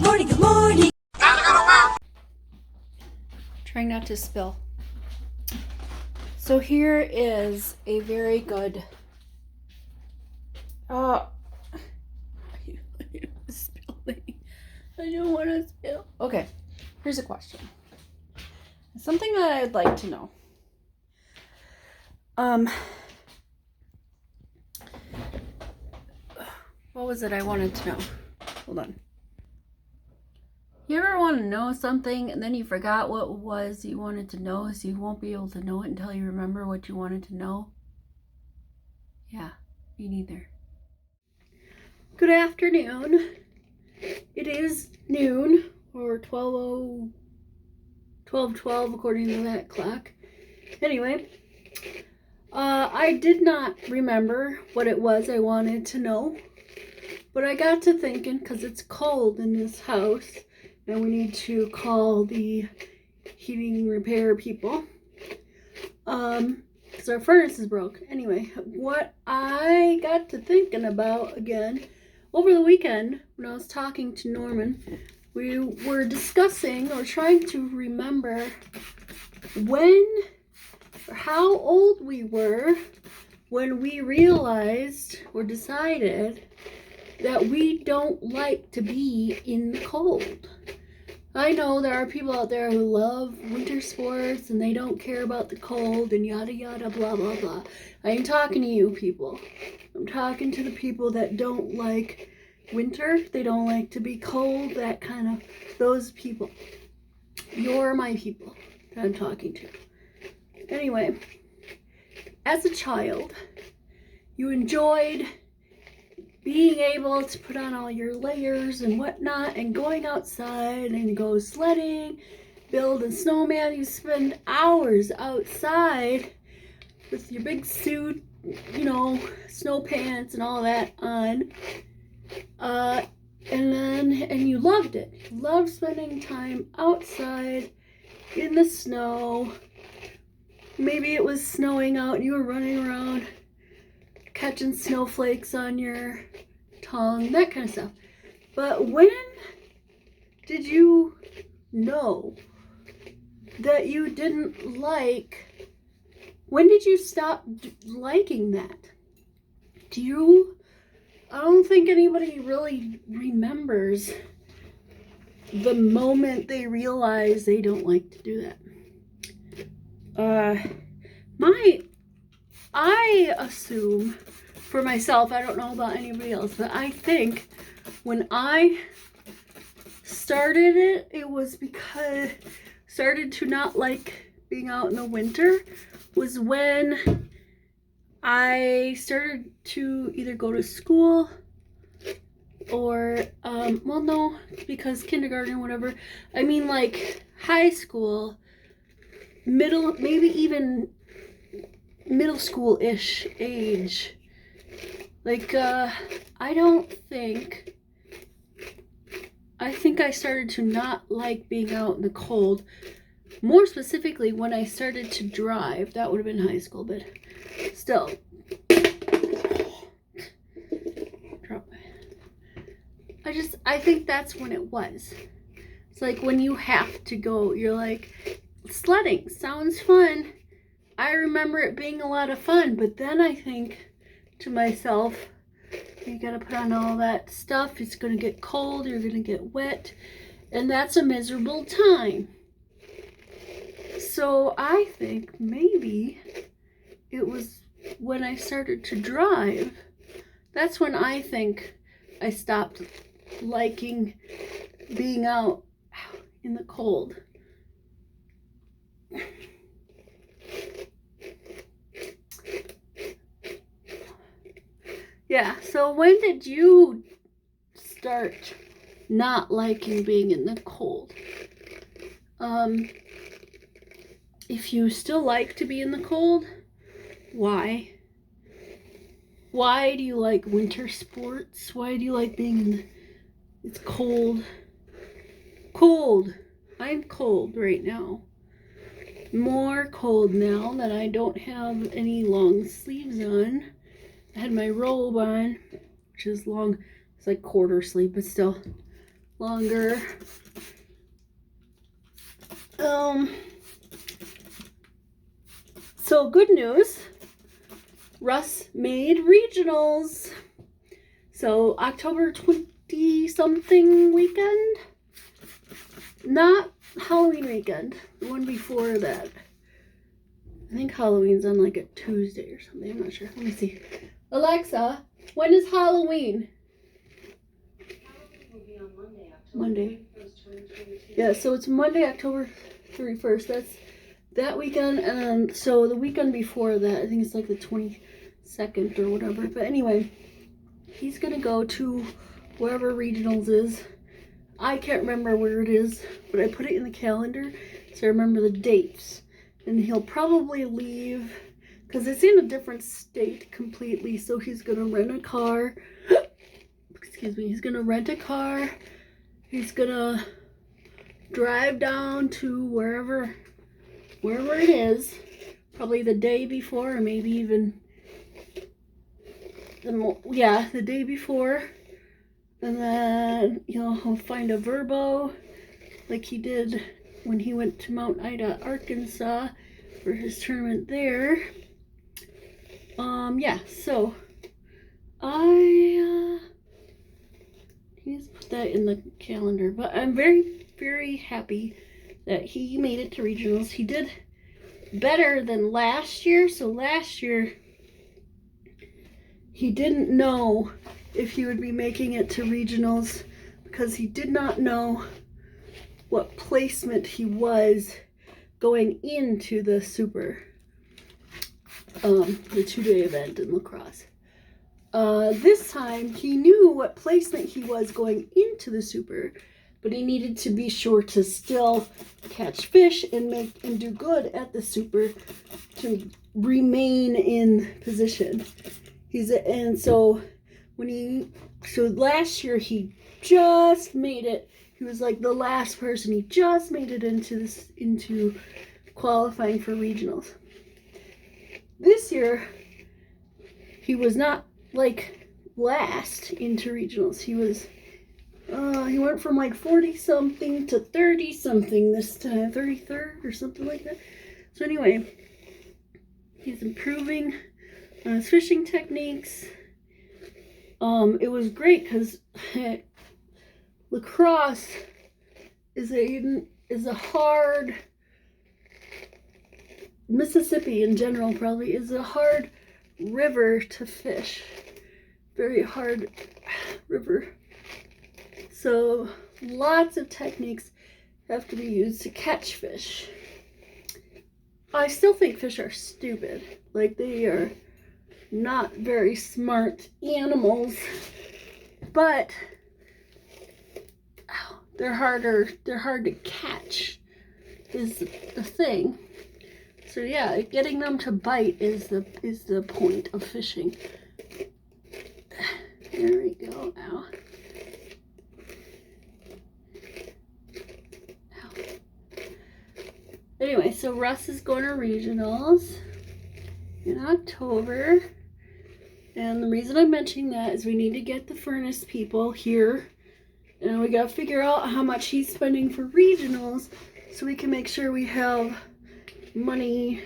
morning, good morning. Trying not to spill. So here is a very good spilling. I don't want to spill. Okay, here's a question. Something that I'd like to know. What was it I wanted to know? Hold on. You ever want to know something and then you forgot what it was you wanted to know, so you won't be able to know it until you remember what you wanted to know? Yeah, me neither. Good afternoon. It is noon, or 12:12 according to that clock. Anyway, I did not remember what it was I wanted to know, but I got to thinking, because it's cold in this house, and we need to call the heating repair people, because our furnace is broke. Anyway, what I got to thinking about again, over the weekend, when I was talking to Norman, we were discussing or trying to remember how old we were when we realized or decided that we don't like to be in the cold. I know there are people out there who love winter sports and they don't care about the cold and yada yada blah blah blah. I ain't talking to you people. I'm talking to the people that don't like winter. They don't like to be cold, that kind of, those people. You're my people that I'm talking to. Anyway, as a child, you enjoyed being able to put on all your layers and whatnot and going outside and go sledding, build a snowman. You spend hours outside with your big suit, you know, snow pants and all that on. And you loved it. You loved spending time outside in the snow. Maybe it was snowing out and you were running around catching snowflakes on your tongue, that kind of stuff. But when did you know that you didn't like, when did you stop liking that? I don't think anybody really remembers the moment they realize they don't like to do that. I assume for myself, I don't know about anybody else, but I think when I started it, it was because started to not like being out in the winter was when I started to either go to school or, well, no, because kindergarten, whatever. I mean, like high school, middle, maybe even middle school-ish age. Like, I think I started to not like being out in the cold. More specifically, when I started to drive. That would have been high school, but still. I think that's when it was. It's like when you have to go, you're like, sledding sounds fun. I remember it being a lot of fun, but then I think to myself, you gotta put on all that stuff, it's gonna get cold, you're gonna get wet, and that's a miserable time. So I think maybe it was when I started to drive, that's when I think I stopped liking being out in the cold. Yeah, so when did you start not liking being in the cold? If you still like to be in the cold, why? Why do you like winter sports? Why do you like being in the... It's cold. Cold. I'm cold right now. More cold now that I don't have any long sleeves on. I had my robe on, which is long. It's like quarter sleeve, but still. longer. So good news, Russ made regionals. So October 20 something weekend, not Halloween weekend, the one before that. I think Halloween's on like a Tuesday or something, I'm not sure. Let me see. Alexa, when is Halloween? Halloween will be on Monday, October Monday. 31st, 2022. Yeah, so it's Monday, October 31st. That's that weekend. And so the weekend before that, I think it's like the 22nd or whatever. But anyway, he's going to go to wherever regionals is. I can't remember where it is, but I put it in the calendar so I remember the dates. And he'll probably leave because it's in a different state completely. So he's going to rent a car. Excuse me. He's going to rent a car. He's going to drive down to wherever it is. Probably the day before or maybe even the day before. And then, he'll find a Verbo like he did when he went to Mount Ida, Arkansas for his tournament there. Yeah, so I he's put that in the calendar, but I'm very, very happy that he made it to regionals. He did better than last year. So last year he didn't know if he would be making it to regionals because he did not know what placement he was going into the super, the 2-day event in La Crosse. This time he knew what placement he was going into the super, but he needed to be sure to still catch fish and do good at the super to remain in position. So last year he just made it. He was like the last person. He just made it into qualifying for regionals. This year he was not like last into regionals. He went from like 40 something to 30 something this time, 33rd or something like that. So anyway, he's improving on his fishing techniques. It was great because La Crosse is a hard, Mississippi in general probably is a hard river to fish. Very hard river. So lots of techniques have to be used to catch fish. I still think fish are stupid. Like, they are not very smart animals, but they're hard to catch is the thing. So yeah, getting them to bite is the point of fishing. There we go. Ow. Anyway, so Russ is going to regionals in October. And the reason I'm mentioning that is we need to get the furnace people here. And we got to figure out how much he's spending for regionals so we can make sure we have money,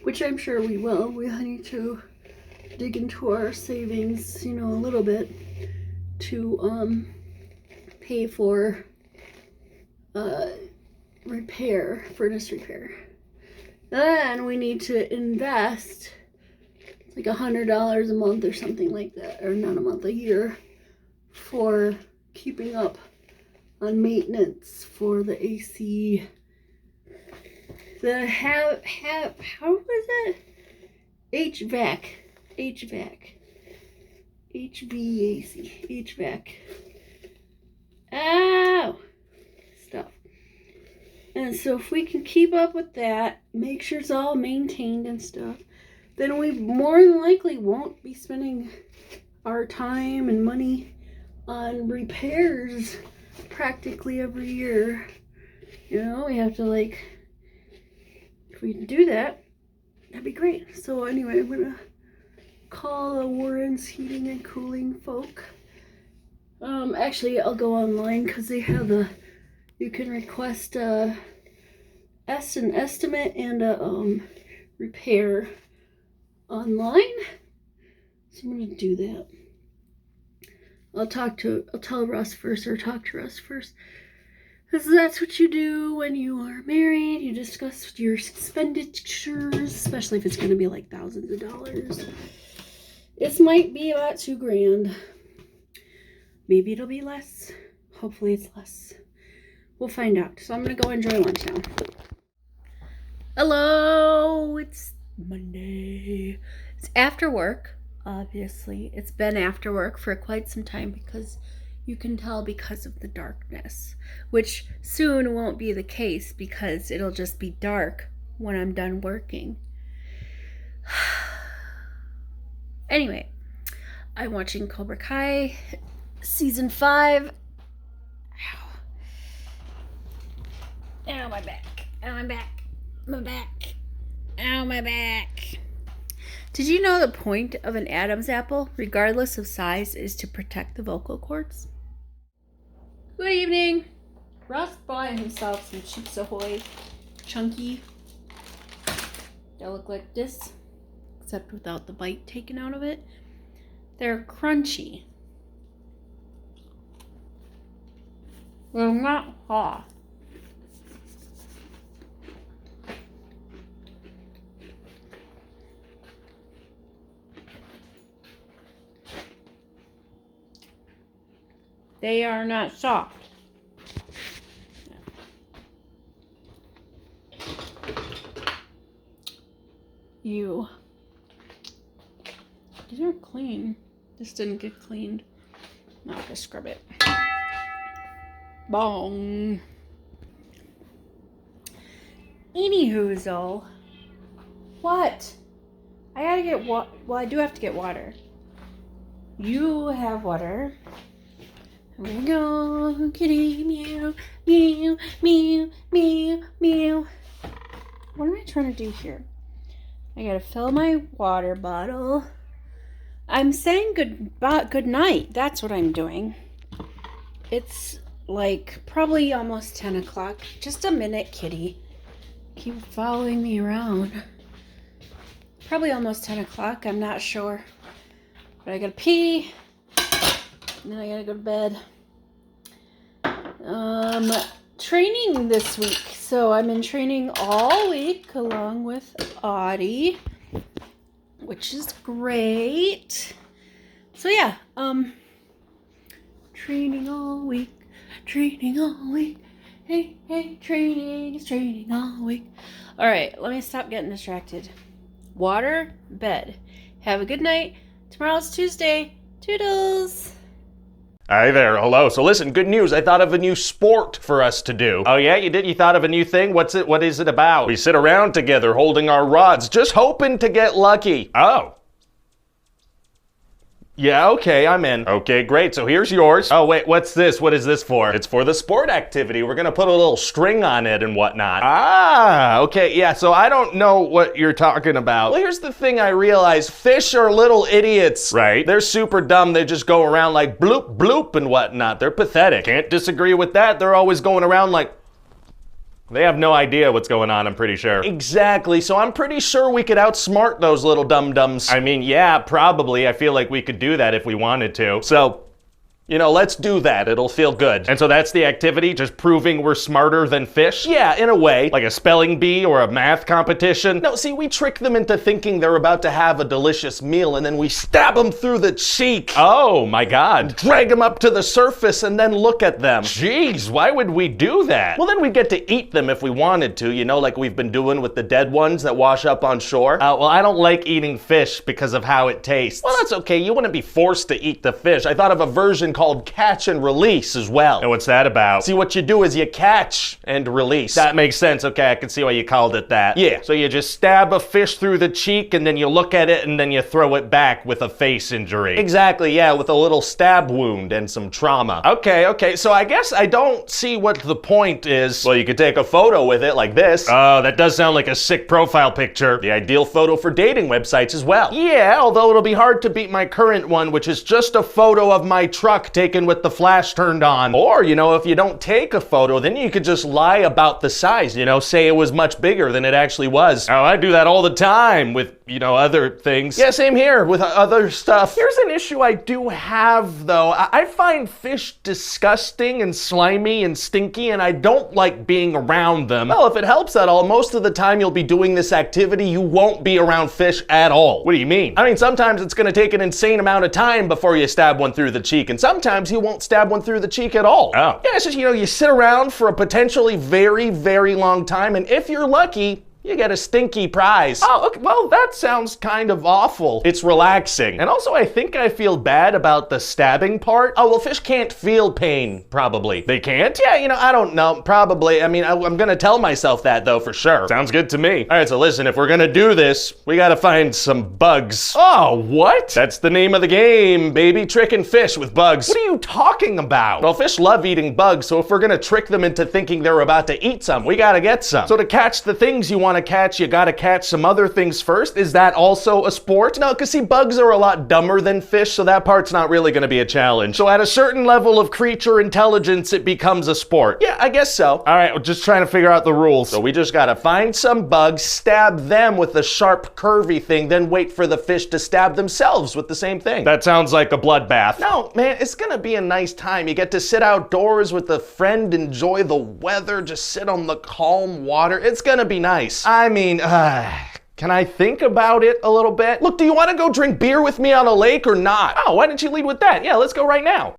which I'm sure we will. We need to dig into our savings, a little bit to pay for furnace repair. Then we need to invest like $100 a month or something like that, or not a month, a year, for keeping up on maintenance for the AC. How was it? HVAC. Ow! Stuff. And so if we can keep up with that, make sure it's all maintained and stuff, then we more than likely won't be spending our time and money on repairs practically every year. We have to if we do that, that'd be great. So anyway, I'm gonna call the Warren's Heating and Cooling folk Actually, I'll go online because they have you can request an estimate and a repair online. So I'm gonna do that. I'll tell Russ first, or talk to Russ first. Because that's what you do when you are married. You discuss your expenditures, especially if it's going to be like thousands of dollars. This might be about $2,000. Maybe it'll be less. Hopefully it's less. We'll find out. So I'm going to go enjoy lunch now. Hello, it's Monday. It's after work, obviously. It's been after work for quite some time because you can tell because of the darkness, which soon won't be the case because it'll just be dark when I'm done working. Anyway, I'm watching Cobra Kai season 5. Ow, my back. Ow, my back. My back. Ow, my back. Did you know the point of an Adam's apple, regardless of size, is to protect the vocal cords? Good evening. Russ bought himself some Chips Ahoy chunky. They look like this, except without the bite taken out of it. They're crunchy. They're not hot. They are not soft. Ew. These are clean. This didn't get cleaned. Now I'll just scrub it. Bong. Anywhoozle. What? I gotta get Well, I do have to get water. You have water. Here we go, kitty, meow, meow, meow, meow, meow. What am I trying to do here? I gotta fill my water bottle. I'm saying good night. That's what I'm doing. It's like probably almost 10 o'clock. Just a minute, kitty. Keep following me around. Probably almost 10 o'clock. I'm not sure. But I gotta pee. And then I gotta go to bed. Training this week. So I'm in training all week along with Audie, which is great. So yeah, training all week. Hey, training all week. All right, let me stop getting distracted. Water, bed. Have a good night. Tomorrow's Tuesday. Toodles. Hi there, hello. So listen, good news. I thought of a new sport for us to do. Oh yeah, you did? You thought of a new thing? What is it about? We sit around together holding our rods, just hoping to get lucky. Oh. Yeah, okay, I'm in. Okay, great. So here's yours. Oh, wait, what's this? What is this for? It's for the sport activity. We're gonna put a little string on it and whatnot. Ah, okay, yeah, so I don't know what you're talking about. Well, here's the thing I realized. Fish are little idiots. Right. They're super dumb. They just go around like bloop, bloop and whatnot. They're pathetic. Can't disagree with that. They're always going around like... They have no idea what's going on, I'm pretty sure. Exactly, so I'm pretty sure we could outsmart those little dum-dums. I mean, yeah, probably. I feel like we could do that if we wanted to. So, you know, let's do that. It'll feel good. And so that's the activity, just proving we're smarter than fish? Yeah, in a way. Like a spelling bee or a math competition. No, see, we trick them into thinking they're about to have a delicious meal, and then we stab them through the cheek. Oh, my God. Drag them up to the surface and then look at them. Jeez, why would we do that? Well, then we get to eat them if we wanted to, you know, like we've been doing with the dead ones that wash up on shore. Well, I don't like eating fish because of how it tastes. Well, that's okay. You wouldn't be forced to eat the fish. I thought of a version called catch and release as well. And what's that about? See, what you do is you catch and release. That makes sense. Okay, I can see why you called it that. Yeah, so you just stab a fish through the cheek and then you look at it and then you throw it back with a face injury. Exactly, yeah, with a little stab wound and some trauma. Okay, so I guess I don't see what the point is. Well, you could take a photo with it like this. Oh, that does sound like a sick profile picture. The ideal photo for dating websites as well. Yeah, although it'll be hard to beat my current one, which is just a photo of my truck truck taken with the flash turned on. Or, if you don't take a photo, then you could just lie about the size, say it was much bigger than it actually was. Oh, I do that all the time with, other things. Yeah, same here with other stuff. Here's an issue I do have, though. I find fish disgusting and slimy and stinky, and I don't like being around them. Well, if it helps at all, most of the time you'll be doing this activity, you won't be around fish at all. What do you mean? I mean, sometimes it's gonna take an insane amount of time before you stab one through the cheek, and sometimes you won't stab one through the cheek at all. Oh. Yeah, it's just, you sit around for a potentially very, very long time, and if you're lucky, you get a stinky prize. Oh, okay. Well, that sounds kind of awful. It's relaxing. And also, I think I feel bad about the stabbing part. Oh, well, fish can't feel pain, probably. They can't? Yeah, I don't know. Probably. I mean, I'm gonna tell myself that, though, for sure. Sounds good to me. All right, so listen, if we're gonna do this, we gotta find some bugs. Oh, what? That's the name of the game, baby. Tricking fish with bugs. What are you talking about? Well, fish love eating bugs, so if we're gonna trick them into thinking they're about to eat some, we gotta get some. So to catch the things you want to catch, you gotta catch some other things first. Is that also a sport? No, because see, bugs are a lot dumber than fish, so that part's not really gonna be a challenge. So at a certain level of creature intelligence, it becomes a sport. Yeah, I guess so. All right, we're just trying to figure out the rules. So we just gotta find some bugs, stab them with a sharp, curvy thing, then wait for the fish to stab themselves with the same thing. That sounds like a bloodbath. No, man, it's gonna be a nice time. You get to sit outdoors with a friend, enjoy the weather, just sit on the calm water. It's gonna be nice. I mean, can I think about it a little bit? Look, do you want to go drink beer with me on a lake or not? Oh, why don't you lead with that? Yeah, let's go right now.